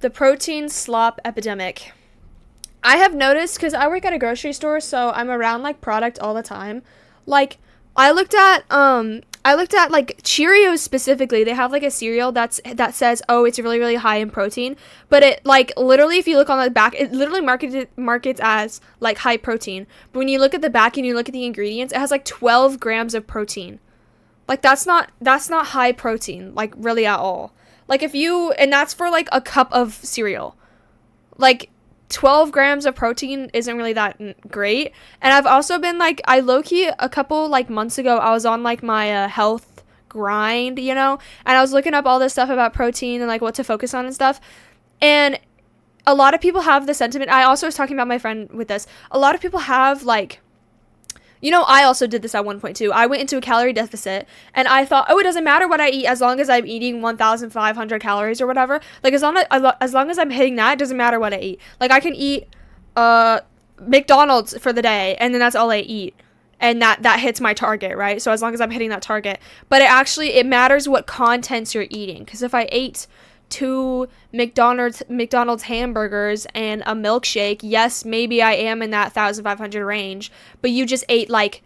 The protein slop epidemic. I have noticed, because I work at a grocery store, so I'm around like product all the time. Like, I looked at like Cheerios specifically. They have like a cereal that says, oh, it's really really high in protein, but it like literally, if you look on the back, it literally markets as like high protein. But when you look at the back and you look at the ingredients, it has like 12 grams of protein. Like that's not high protein, like really at all. Like if you, and that's for like a cup of cereal. Like 12 grams of protein isn't really that great. And I've also been like, I low-key a couple like months ago, I was on like my health grind, and I was looking up all this stuff about protein and like what to focus on and stuff. And a lot of people have the sentiment, I also was talking about my friend with this, a lot of people have like, I also did this at one point too. I went into a calorie deficit and I thought, oh, it doesn't matter what I eat as long as I'm eating 1,500 calories or whatever. Like as long as I'm hitting that, it doesn't matter what I eat. Like I can eat McDonald's for the day and then that's all I eat. And that hits my target, right? So as long as I'm hitting that target. But it matters what contents you're eating. Because if I ate 2 McDonald's hamburgers and a milkshake, yes, maybe I am in that 1,500 range, but you just ate like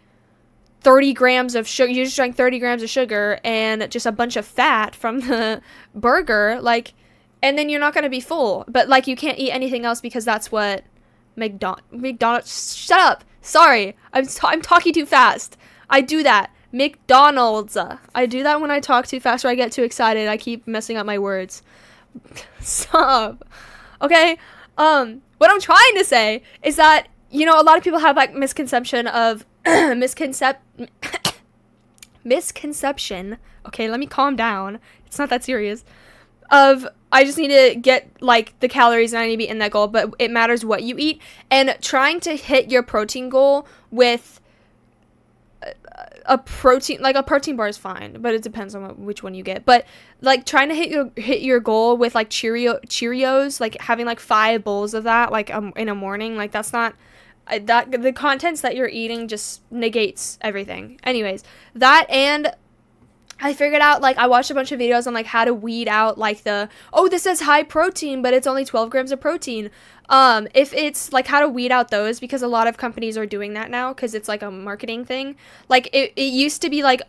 30 grams of sugar, you just drank 30 grams of sugar and just a bunch of fat from the burger, like, and then you're not going to be full, but like you can't eat anything else because that's what McDonald's, shut up, sorry, I'm talking too fast, I do that. McDonald's. I do that when I talk too fast or I get too excited. I keep messing up my words. Stop. Okay? What I'm trying to say is that, a lot of people have like misconception of misconception. Okay, let me calm down. It's not that serious. Of I just need to get like the calories and I need to be in that goal, but it matters what you eat, and trying to hit your protein goal with a protein bar is fine, but it depends on which one you get. But like trying to hit your goal with like Cheerios, like having like 5 bowls of that like in a morning, like that's not that the contents that you're eating just negates everything. Anyways, that, and I figured out, like, I watched a bunch of videos on, like, how to weed out, like, this says high protein, but it's only 12 grams of protein. If it's, like, how to weed out those, because a lot of companies are doing that now, because it's, like, a marketing thing. Like, it used to be, like,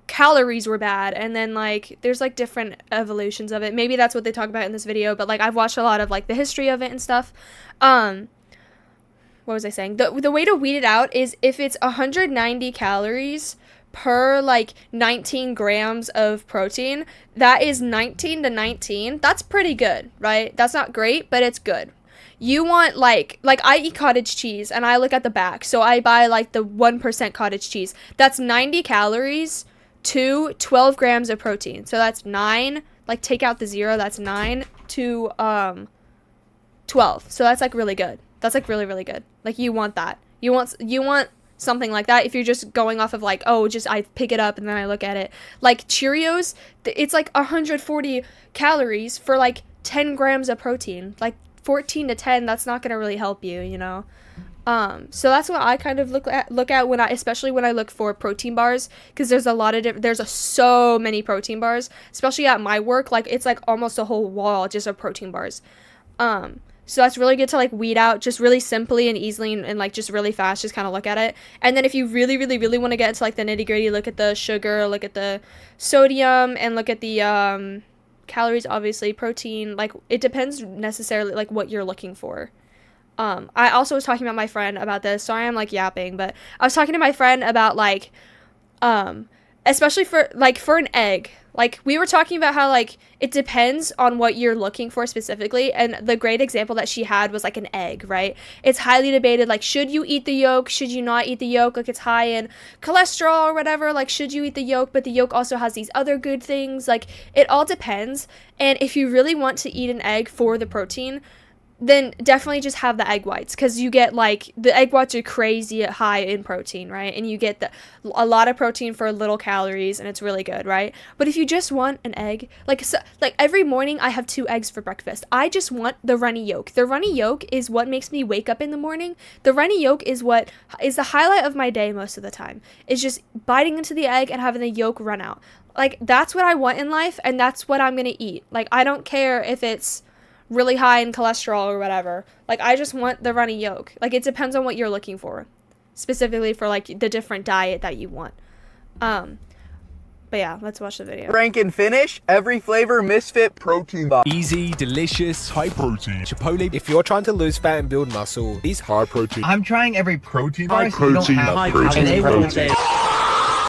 calories were bad, and then, like, there's, like, different evolutions of it. Maybe that's what they talk about in this video, but, like, I've watched a lot of, like, the history of it and stuff. What was I saying? The way to weed it out is if it's 190 calories per like 19 grams of protein, that is 19 to 19. That's pretty good, right? That's not great, but it's good. You want like I eat cottage cheese and I look at the back, so I buy like the 1% cottage cheese. That's 90 calories to 12 grams of protein. So that's 9, like take out the 0, that's 9 to 12. So that's like really good. That's like really really good. Like you want that. You want something like that. If you're just going off of like, oh, just I pick it up and then I look at it. Like Cheerios, it's like 140 calories for like 10 grams of protein. Like 14 to 10, that's not gonna really help you, so that's what I kind of look at when especially when I look for protein bars, because there's a lot of there's so many protein bars, especially at my work. Like it's like almost a whole wall just of protein bars. So that's really good to like weed out just really simply and easily, and like just really fast, just kind of look at it. And then if you really really really want to get into like the nitty gritty, look at the sugar, look at the sodium, and look at the calories, obviously, protein. Like it depends necessarily like what you're looking for. I also was talking about my friend about this. Sorry, I'm like yapping, but I was talking to my friend about like especially for an egg. Like, we were talking about how, like, it depends on what you're looking for specifically, and the great example that she had was, like, an egg, right? It's highly debated, like, should you eat the yolk? Should you not eat the yolk? Like, it's high in cholesterol or whatever. Like, should you eat the yolk? But the yolk also has these other good things. Like, it all depends, and if you really want to eat an egg for the protein, then definitely just have the egg whites, because you get like the egg whites are crazy high in protein, right? And you get a lot of protein for little calories, and it's really good, right? But if you just want an egg, like every morning I have 2 eggs for breakfast. I just want the runny yolk. The runny yolk is what makes me wake up in the morning. The runny yolk is what is the highlight of my day most of the time. It's just biting into the egg and having the yolk run out. like, that's what I want in life, and that's what I'm gonna eat. Like, I don't care if it's really high in cholesterol or whatever. Like, I just want the runny yolk. Like, it depends on what you're looking for, specifically for like the different diet that you want. But yeah, let's watch the video. Rank and finish, every flavor Misfit protein bar. Easy, delicious, high protein. Chipotle. If you're trying to lose fat and build muscle, these high protein. I'm trying every protein bar. High protein,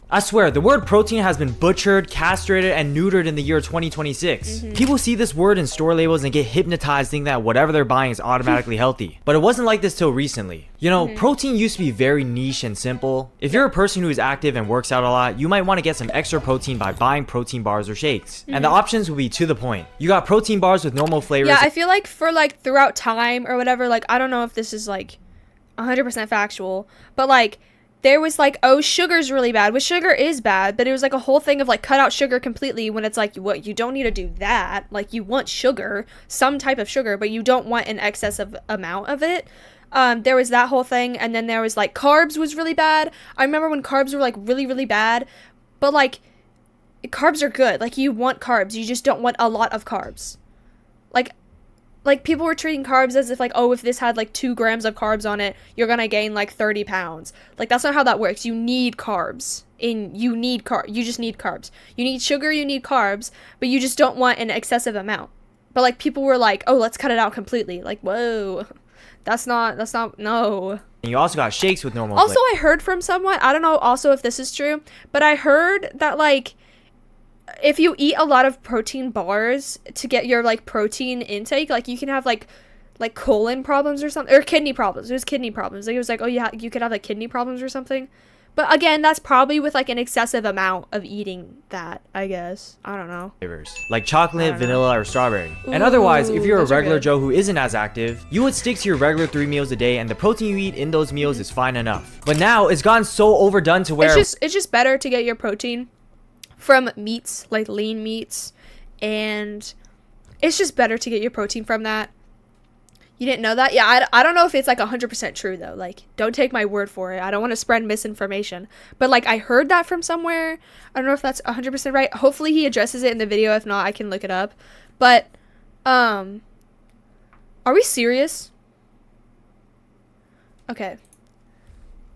I swear, the word protein has been butchered, castrated, and neutered in the year 2026. People see this word in store labels and get hypnotized thinking that whatever they're buying is automatically healthy. But it wasn't like this till recently. You know, protein used to be very niche and simple. If you're a person who is active and works out a lot, you might want to get some extra protein by buying protein bars or shakes. And the options will be to the point. You got protein bars with normal flavors. Yeah, I feel like for like throughout time or whatever, like, I don't know if this is like 100% factual, but like, there was like, oh, sugar's really bad, which sugar is bad, but it was like a whole thing of like cut out sugar completely, when it's like, what, you don't need to do that. Like, you want sugar, some type of sugar, but you don't want an excessive amount of it. There was that whole thing, and then there was like carbs was really bad. I remember when carbs were like really, really bad, but like, carbs are good. Like, you want carbs, you just don't want a lot of carbs. Like, people were treating carbs as if, like, oh, if this had, like, 2 grams of carbs on it, you're gonna gain, like, 30 pounds. Like, that's not how that works. You need carbs. You just need carbs. You need sugar, you need carbs, but you just don't want an excessive amount. But, like, people were like, oh, let's cut it out completely. Like, whoa. That's not, no. And you also got shakes with normal Also, I heard from someone, I don't know also if this is true, but I heard that, like, if you eat a lot of protein bars to get your like protein intake, like, you can have like colon problems or something, or kidney problems. It was kidney problems. Like, it was like, oh yeah, you could have like kidney problems or something. But again, that's probably with like an excessive amount of eating that, I guess. I don't know. flavors like chocolate, vanilla, or strawberry. And otherwise, if you're a regular Joe who isn't as active, you would stick to your regular 3 meals a day, and the protein you eat in those meals is fine enough. But now it's gotten so overdone to where it's just better to get your protein from meats, like lean meats, and it's just better to get your protein from that. You didn't know that? Yeah, I don't know if it's like 100% true though. Like, don't take my word for it. I don't want to spread misinformation. But like, I heard that from somewhere. I don't know if that's 100% right. Hopefully he addresses it in the video. If not, I can look it up. But are we serious? Okay.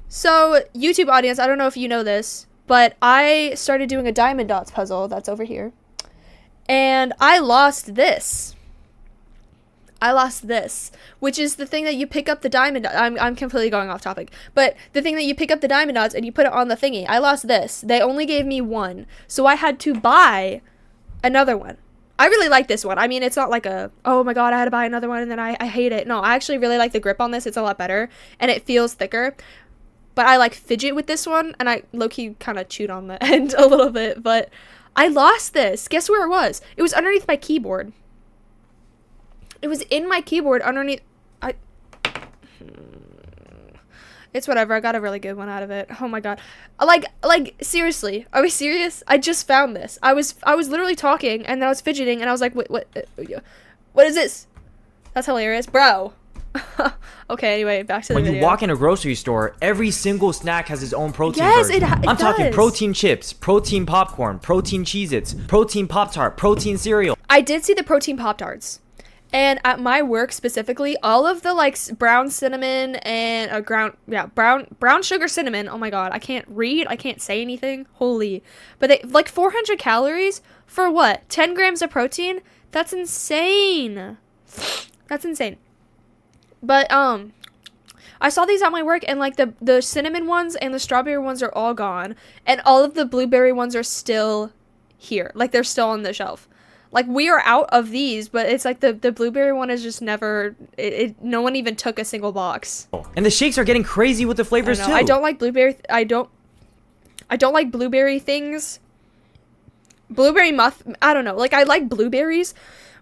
So, YouTube audience, I don't know if you know this, but I started doing a diamond dots puzzle that's over here, and I lost this. Which is the thing that you pick up the diamond. I'm completely going off topic, but the thing that you pick up the diamond dots and you put it on the thingy. I lost this. They only gave me one, so I had to buy another one. I really like this one. I mean, it's not like a, oh my god, I had to buy another one and then I hate it. No, I actually really like the grip on this. It's a lot better and it feels thicker. But I like fidget with this one, and I low-key kind of chewed on the end a little bit, but I lost this. Guess where it was? It was underneath my keyboard. It was in my keyboard underneath. It's whatever. I got a really good one out of it. Oh my god. Like seriously, are we serious? I just found this. I was literally talking, and then I was fidgeting, and I was like, what is this? That's hilarious, bro. Okay, anyway, back to the video. When you walk in a grocery store, every single snack has its own protein yes, version. I'm talking does. protein chips, protein popcorn, protein Cheez-Its, protein Pop-Tart, protein cereal. I did see the protein Pop-Tarts. And at my work specifically, all of the like brown cinnamon and brown sugar cinnamon. Oh my god, I can't read. I can't say anything. Holy. But they like 400 calories for what? 10 grams of protein? That's insane. That's insane. But I saw these at my work, and like the cinnamon ones and the strawberry ones are all gone, and all of the blueberry ones are still here. Like, they're still on the shelf. Like, we are out of these, but it's like the blueberry one is just never, no one even took a single box. And the shakes are getting crazy with the flavors too. I don't like blueberry. I don't like blueberry things. Blueberry I don't know. Like, I like blueberries,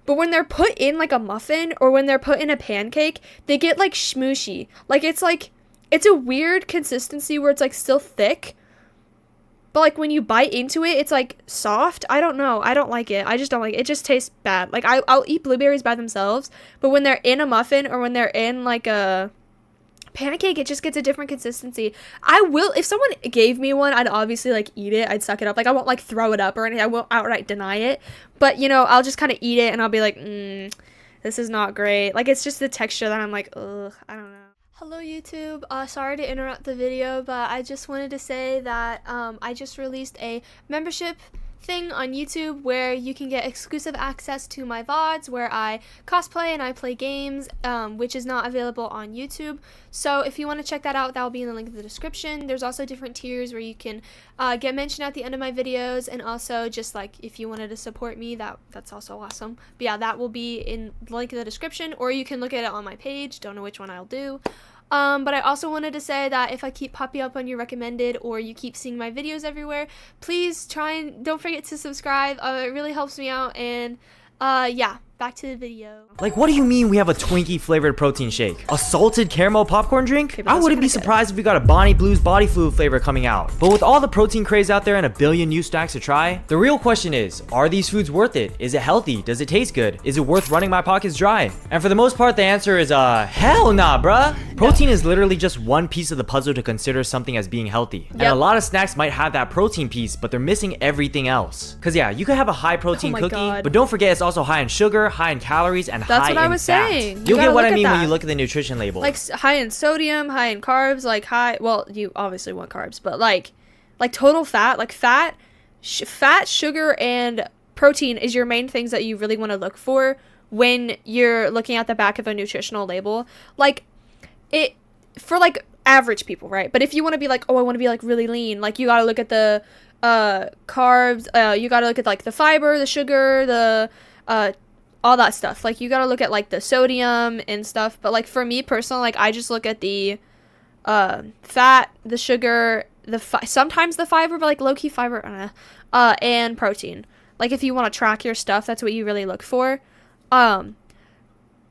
but when they're put in like a muffin or when they're put in a pancake, they get like smooshy. Like, it's a weird consistency where it's like still thick, but like when you bite into it, it's like soft. I don't know. I don't like it. I just don't like it. It just tastes bad. Like, I'll eat blueberries by themselves, but when they're in a muffin or when they're in like a pancake, it just gets a different consistency. I will, if someone gave me one, I'd obviously like eat it. I'd suck it up. Like I won't like throw it up or anything. I won't outright deny it. But you know, I'll just kind of eat it and I'll be like, this is not great. Like it's just the texture that I'm like, ugh, I don't know. Hello YouTube, sorry to interrupt the video, but I just wanted to say that I just released a membership thing on YouTube where you can get exclusive access to my VODs where I cosplay and I play games, which is not available on YouTube. So if you want to check that out, that will be in the link in the description. There's also different tiers where you can get mentioned at the end of my videos, and also just like if you wanted to support me, that's also awesome. But yeah, that will be in the link in the description, or you can look at it on my page. Don't know which one I'll do. But I also wanted to say that if I keep popping up on your recommended or you keep seeing my videos everywhere, please try and don't forget to subscribe. It really helps me out. And yeah, back to the video. Like, what do you mean we have a Twinkie flavored protein shake? A salted caramel popcorn drink? Okay, but I that's wouldn't be kinda good. surprised if we got a Bonnie Blues body fluid flavor coming out. But with all the protein craze out there and a billion new snacks to try, the real question is, are these foods worth it? Is it healthy? Does it taste good? Is it worth running my pockets dry? And for the most part, the answer is, hell nah, bruh. Protein is literally just one piece of the puzzle to consider something as being healthy. And Yep. a lot of snacks might have that protein piece, but they're missing everything else. Cause yeah, you could have a high protein my cookie, God. but don't forget it's also high in sugar, high in calories, and That's high what I in was fat. saying. You You'll gotta get what look I at mean when that. you look at the nutrition label. Like high in sodium, high in carbs, like well, you obviously want carbs, but like total fat, like fat, sugar, and protein is your main things that you really want to look for when you're looking at the back of a nutritional label. Like it for like average people, right? But if you want to be like, oh, I want to be like really lean, like you got to look at the carbs, you got to look at like the fiber, the sugar, the all that stuff. Like you got to look at like the sodium and stuff. But like for me personally, like I just look at the fat, the sugar, sometimes the fiber, but like low-key fiber, and protein. Like if you want to track your stuff, that's what you really look for.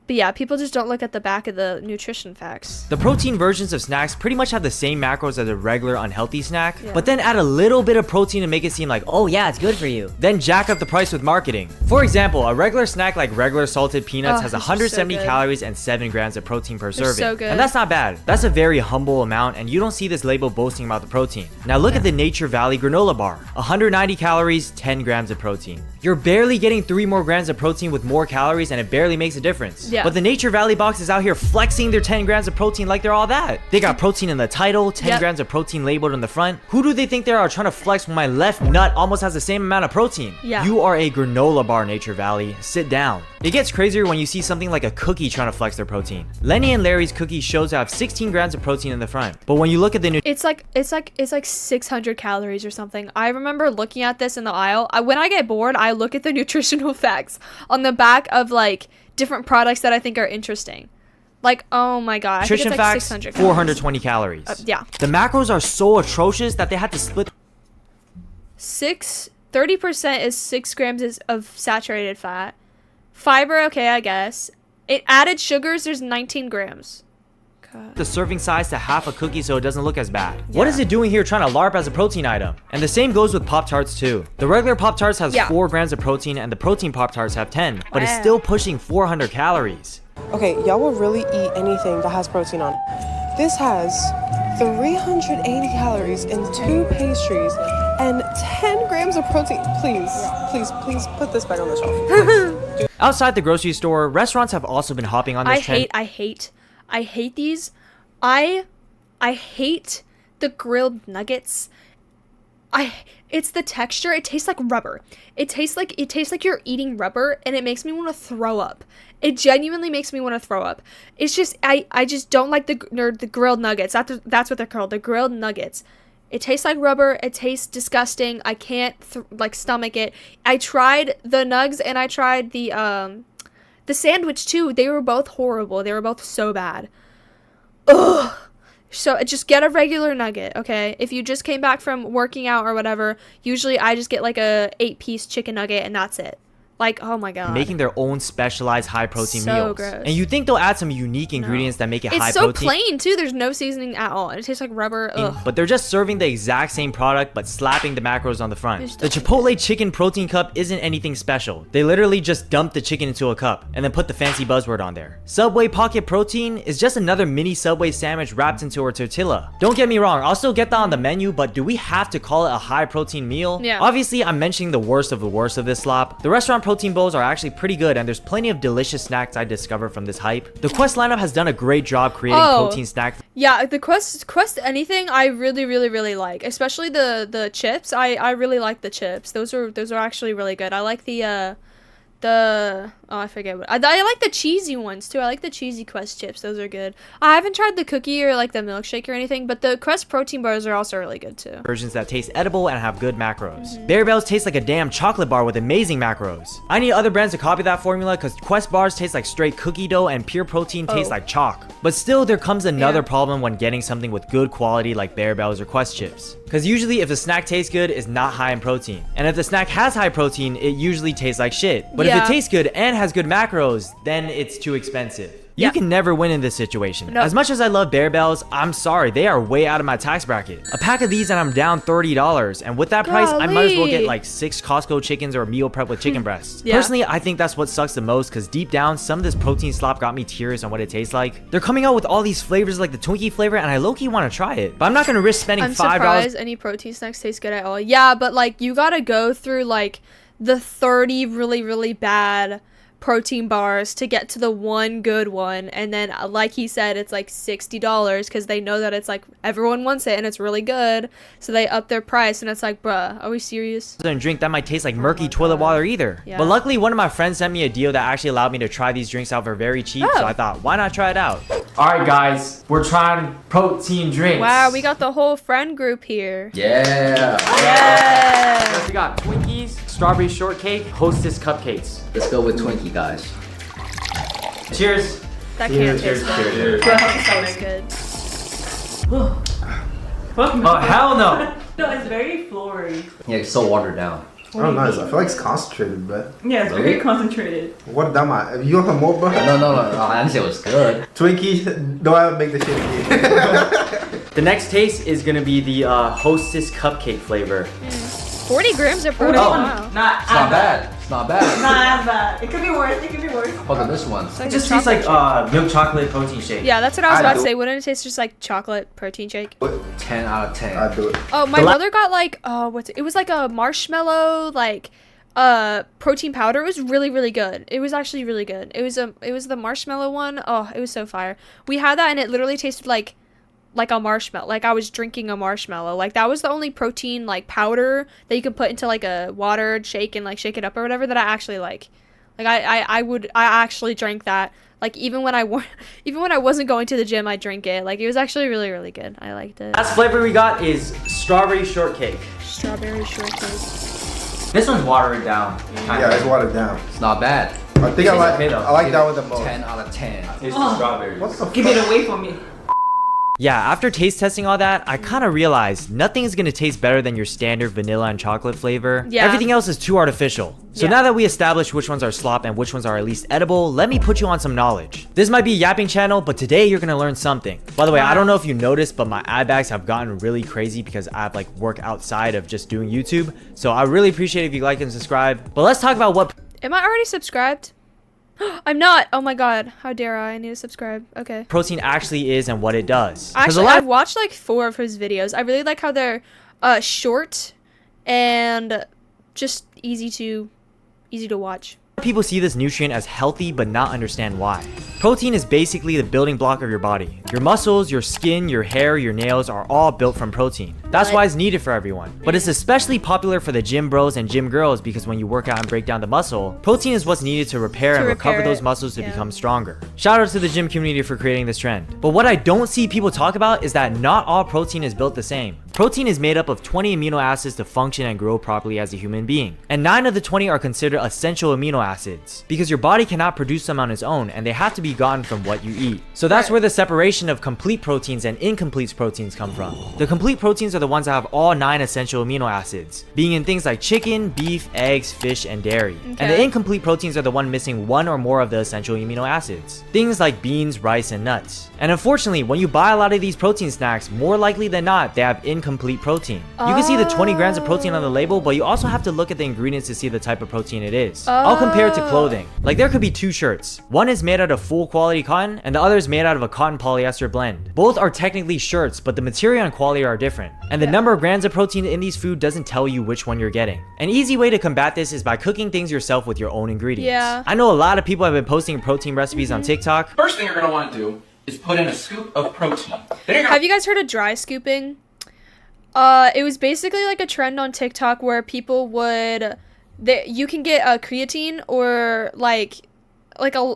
But yeah, people just don't look at the back of the nutrition facts. The protein versions of snacks pretty much have the same macros as a regular unhealthy snack, Yeah. but then add a little bit of protein to make it seem like, oh yeah, it's good for you. Then jack up the price with marketing. For example, a regular snack like regular salted peanuts Oh, has this is 170 so good. calories and 7 grams of protein per They're serving. so good. And that's not bad. That's a very humble amount, and you don't see this label boasting about the protein. Now look at the Nature Valley granola bar. 190 calories, 10 grams of protein. You're barely getting 3 more grams of protein with more calories, and it barely makes a difference. Yeah. But the Nature Valley box is out here flexing their 10 grams of protein like they're all that. They got protein in the title, 10 Yep. grams of protein labeled in the front. Who do they think they are trying to flex when my left nut almost has the same amount of protein? Yeah. You are a granola bar, Nature Valley. Sit down. It gets crazier when you see something like a cookie trying to flex their protein. Lenny and Larry's cookie shows to have 16 grams of protein in the front. But when you look at the It's like 600 calories or something. I remember looking at this in the aisle. When I get bored, I look at the nutritional facts on the back of like different products that I think are interesting. Like, oh my god, I think it's nutrition like facts, 600 calories. 420 calories. Yeah. The macros are so atrocious that they had to split 30% is 6 grams of saturated fat. Fiber, okay, I guess. It added sugars, there's 19 grams. God. the serving size to half a cookie so it doesn't look as bad. What is it doing here trying to LARP as a protein item? And the same goes with Pop-Tarts too. The regular Pop-Tarts has 4 grams of protein and the protein Pop-Tarts have 10, but it's still pushing 400 calories. Okay, y'all will really eat anything that has protein on it. This has 380 calories and 2 pastries and 10 grams of protein. Please put this back on the shelf. Please. Outside the grocery store, restaurants have also been hopping on this trend. I hate these. I hate the grilled nuggets. It's the texture. It tastes like rubber. It tastes like you're eating rubber, and it makes me want to throw up. It genuinely makes me want to throw up. It's just I just don't like the grilled nuggets. That's what they're called, the grilled nuggets. It tastes like rubber. It tastes disgusting. I can't stomach it. I tried the nugs and I tried the sandwich too. They were both horrible. They were both so bad. Ugh. So just get a regular nugget, okay? If you just came back from working out or whatever, usually I just get like a 8-piece chicken nugget and that's it. Like, oh my god. making their own specialized high protein So meals. gross. And you think they'll add some unique ingredients that make it high It's so protein. plain too. There's no seasoning at all. It tastes like rubber. Ugh. But they're just serving the exact same product but slapping the macros on the front. There's The Chipotle chicken protein cup isn't anything special. They literally just dump the chicken into a cup and then put the fancy buzzword on there. Subway Pocket Protein is just another mini Subway sandwich wrapped into a tortilla. Don't get me wrong, I'll still get that on the menu, but do we have to call it a high protein meal? Yeah. Obviously, I'm mentioning the worst of this slop. The restaurant protein bowls are actually pretty good, and there's plenty of delicious snacks I discovered from this hype. The Quest lineup has done a great job creating protein snack. Yeah, the Quest anything I really like, especially the chips. I really like the chips. Those are actually really good. I like the I forget what I like the cheesy ones too. I like the cheesy Quest chips. Those are good. I haven't tried the cookie or like the milkshake or anything, but the Quest protein bars are also really good too. Versions that taste edible and have good macros. Berry Bells taste like a damn chocolate bar with amazing macros. I need other brands to copy that formula because Quest bars taste like straight cookie dough and pure protein tastes like chalk. But still, there comes another problem when getting something with good quality like Berry Bells or Quest chips. Because usually if the snack tastes good, it's not high in protein. And if the snack has high protein, it usually tastes like shit. But if it tastes good and has good macros, then it's too expensive. You can never win in this situation. No. As much as I love Berry Bells, I'm sorry, they are way out of my tax bracket. A pack of these and I'm down $30. And with that price, I might as well get like 6 Costco chickens or a meal prep with chicken breasts. Personally, I think that's what sucks the most because deep down, some of this protein slop got me curious on what it tastes like. They're coming out with all these flavors like the Twinkie flavor and I low-key want to try it. But I'm not going to risk spending $5. I'm surprised any protein snacks taste good at all. Yeah, but like you gotta go through like the 30 really bad protein bars to get to the one good one, and then like he said, it's like $60 because they know that it's like everyone wants it and it's really good, so they up their price, and it's like, bruh, are we serious? Drink that might taste like murky toilet water either. Yeah. But luckily one of my friends sent me a deal that actually allowed me to try these drinks out for very cheap, so I thought, why not try it out? Alright guys, we're trying protein drinks. Wow, we got the whole friend group here. Yeah. Yeah. We got Twinkies, strawberry shortcake, Hostess cupcakes. Let's go with Twinkie, guys. Cheers. That can't taste good. That good. Oh hell no. No, it's very flowery. Yeah, it's so watered down. Oh, nice. I feel like it's concentrated, but Yeah, it's very concentrated. what am I? You want some more, bro? No, I didn't say it was good. Twinkie, don't ever make the shit again. The next taste is gonna be the Hostess cupcake flavor. 40 grams of protein. Wow. It's not bad. It's not bad. Not as bad. It could be worse. It could be worse. Look at this one. It's like It a just tastes like chocolate milk chocolate protein shake. shake. Yeah, that's what I was about to do- say. Wouldn't it taste just like chocolate protein shake? 10 out of 10. I do it. Oh, my brother got like it was like a marshmallow like protein powder. It was really good. It was actually really good. It was the marshmallow one. Oh, it was so fire. We had that and it literally tasted like a marshmallow. Like I was drinking a marshmallow. Like that was the only protein like powder that you could put into like a watered shake and like shake it up or whatever that I actually like. Like I actually drank that. Like even when I wasn't going to the gym, I drink it. Like it was actually really good. I liked it. Last flavor we got is strawberry shortcake. Strawberry shortcake. This one's watered down. Yeah, it's watered down. It's not bad. I think I okay, though. like that one the most. 10 out of 10. It's the strawberries. What the Give fuck? it away from me. Yeah, after taste testing all that, I kind of realized nothing is going to taste better than your standard vanilla and chocolate flavor. Yeah. Everything else is too artificial. So Yeah. now that we established which ones are slop and which ones are at least edible, let me put you on some knowledge. This might be a yapping channel, but today you're going to learn something. By the way, I don't know if you noticed, but my eye bags have gotten really crazy because I have like work outside of just doing YouTube. So I really appreciate if you like and subscribe. But let's talk about what Am I already subscribed? I'm not. Oh my god. How dare I? I need to subscribe. Okay. protein actually is and what it does. 'Cause a Actually, lot I've watched like 4 of his videos. I really like how they're short and just easy to watch. people see this nutrient as healthy but not understand why. Protein is basically the building block of your body. Your muscles, your skin, your hair, your nails are all built from protein. That's why it's needed for everyone. But it's especially popular for the gym bros and gym girls because when you work out and break down the muscle, protein is what's needed to repair and recover those muscles to become stronger. Shout out to the gym community for creating this trend. But what I don't see people talk about is that not all protein is built the same. Protein is made up of 20 amino acids to function and grow properly as a human being. And 9 of the 20 are considered essential amino acids because your body cannot produce them on its own and they have to be gotten from what you eat. So that's where the separation definition of complete proteins and incomplete proteins come from. The complete proteins are the ones that have all 9 essential amino acids, being in things like chicken, beef, eggs, fish, and dairy. And the incomplete proteins are the one missing one or more of the essential amino acids, things like beans, rice, and nuts. And unfortunately, when you buy a lot of these protein snacks, more likely than not, they have incomplete protein. You can see the 20 grams of protein on the label, but you also have to look at the ingredients to see the type of protein it is. I'll compare it to clothing. Like there could be 2 shirts. One is made out of full quality cotton, and the other is made out of a cotton polyester blend. Both are technically shirts, but the material and quality are different. And the number of grams of protein in these food doesn't tell you which one you're getting. An easy way to combat this is by cooking things yourself with your own ingredients. Yeah. I know a lot of people have been posting protein recipes on TikTok. First thing you're gonna want to do is put in a scoop of protein. Then you're gonna Have you guys heard of dry scooping? It was basically like a trend on TikTok where people would, you can get a creatine or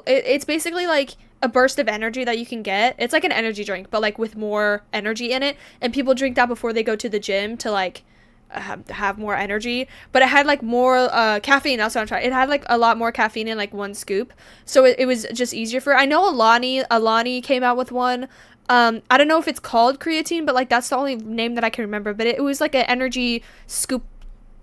it's basically like a burst of energy that you can get. It's like an energy drink, but like with more energy in it, and people drink that before they go to the gym to like have more energy. But it had like more caffeine. That's what I'm trying. It had like a lot more caffeine in like one scoop, so it was just easier for. I know Alani came out with one. I don't know if it's called creatine, but like that's the only name that I can remember. But it was like an energy scoop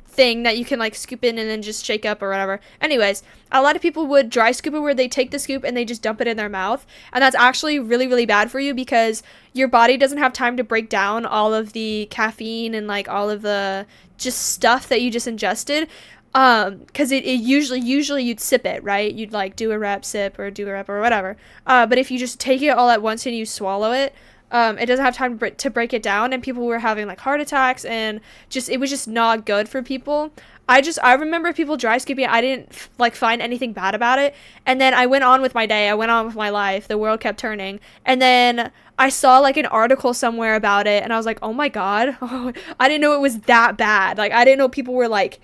thing that you can like scoop in and then just shake up or whatever. Anyways, a lot of people would dry scoop it where they take the scoop and they just dump it in their mouth, and that's actually really, really bad for you because your body doesn't have time to break down all of the caffeine and like all of the just stuff that you just ingested. Because it usually you'd sip it, right? You'd like do a rep sip or do a rep or whatever. But if you just take it all at once and you swallow it, it doesn't have time to break it down, and people were having like heart attacks, and it was just not good for people. I remember people dry scooping it. I didn't like find anything bad about it, and then I went on with my day. I went on with my life. The world kept turning, and then I saw like an article somewhere about it, and I was like, oh my god, I didn't know it was that bad. Like I didn't know people were like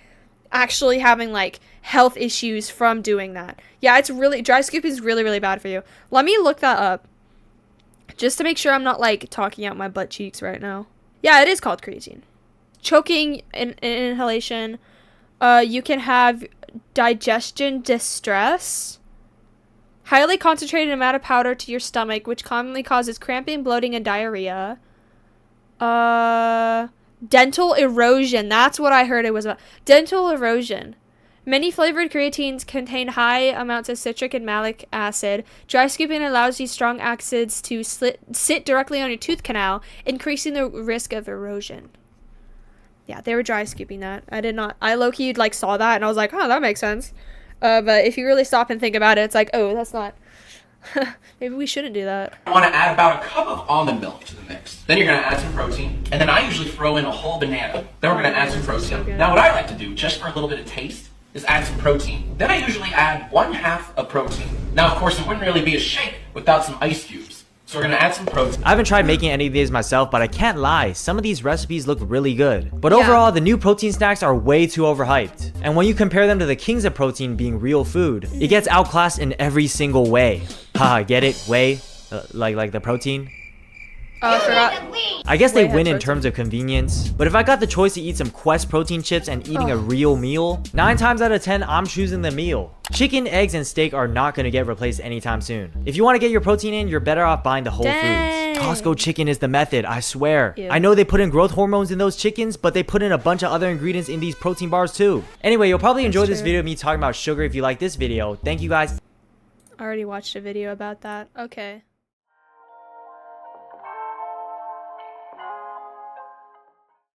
actually having like health issues from doing that. Yeah, it's really, dry scooping is really, really bad for you. Let me look that up just to make sure I'm not like talking out my butt cheeks right now. Yeah, it is called creatine. Choking in inhalation. You can have digestion distress. Highly concentrated amount of powder to your stomach, which commonly causes cramping, bloating, and diarrhea. Dental erosion. That's what I heard it was about. Dental erosion. Many flavored creatines contain high amounts of citric and malic acid. Dry scooping allows these strong acids to sit directly on your tooth canal, increasing the risk of erosion. Yeah, they were dry scooping that. I did not. I low-key like saw that and I was like, oh, that makes sense. But if you really stop and think about it, it's like, oh, that's not. Maybe we shouldn't do that. I want to add about a cup of almond milk to the mix. Then you're going to add some protein, and then I usually throw in a whole banana. Then we're going to add some protein. Now what I like to do, just for a little bit of taste, is add some protein. Then I usually add 1/2 of protein. Now of course it wouldn't really be a shake without some ice cubes. So we're going to add some protein. I haven't tried making any of these myself, but I can't lie, some of these recipes look really good. But overall, the new protein snacks are way too overhyped. And when you compare them to the kings of protein being real food, it gets outclassed in every single way. Haha, get it? Way? Like the protein? I forgot. I guess they win in terms of convenience, but if I got the choice to eat some Quest protein chips and eating a real meal, 9 times out of 10, I'm choosing the meal. Chicken, eggs, and steak are not going to get replaced anytime soon. If you want to get your protein in, you're better off buying the Whole Foods. Costco chicken is the method, I swear. Ew. I know they put in growth hormones in those chickens, but they put in a bunch of other ingredients in these protein bars too. Anyway, you'll probably enjoy this video of me talking about sugar if you like this video. Thank you guys. I already watched a video about that. Okay.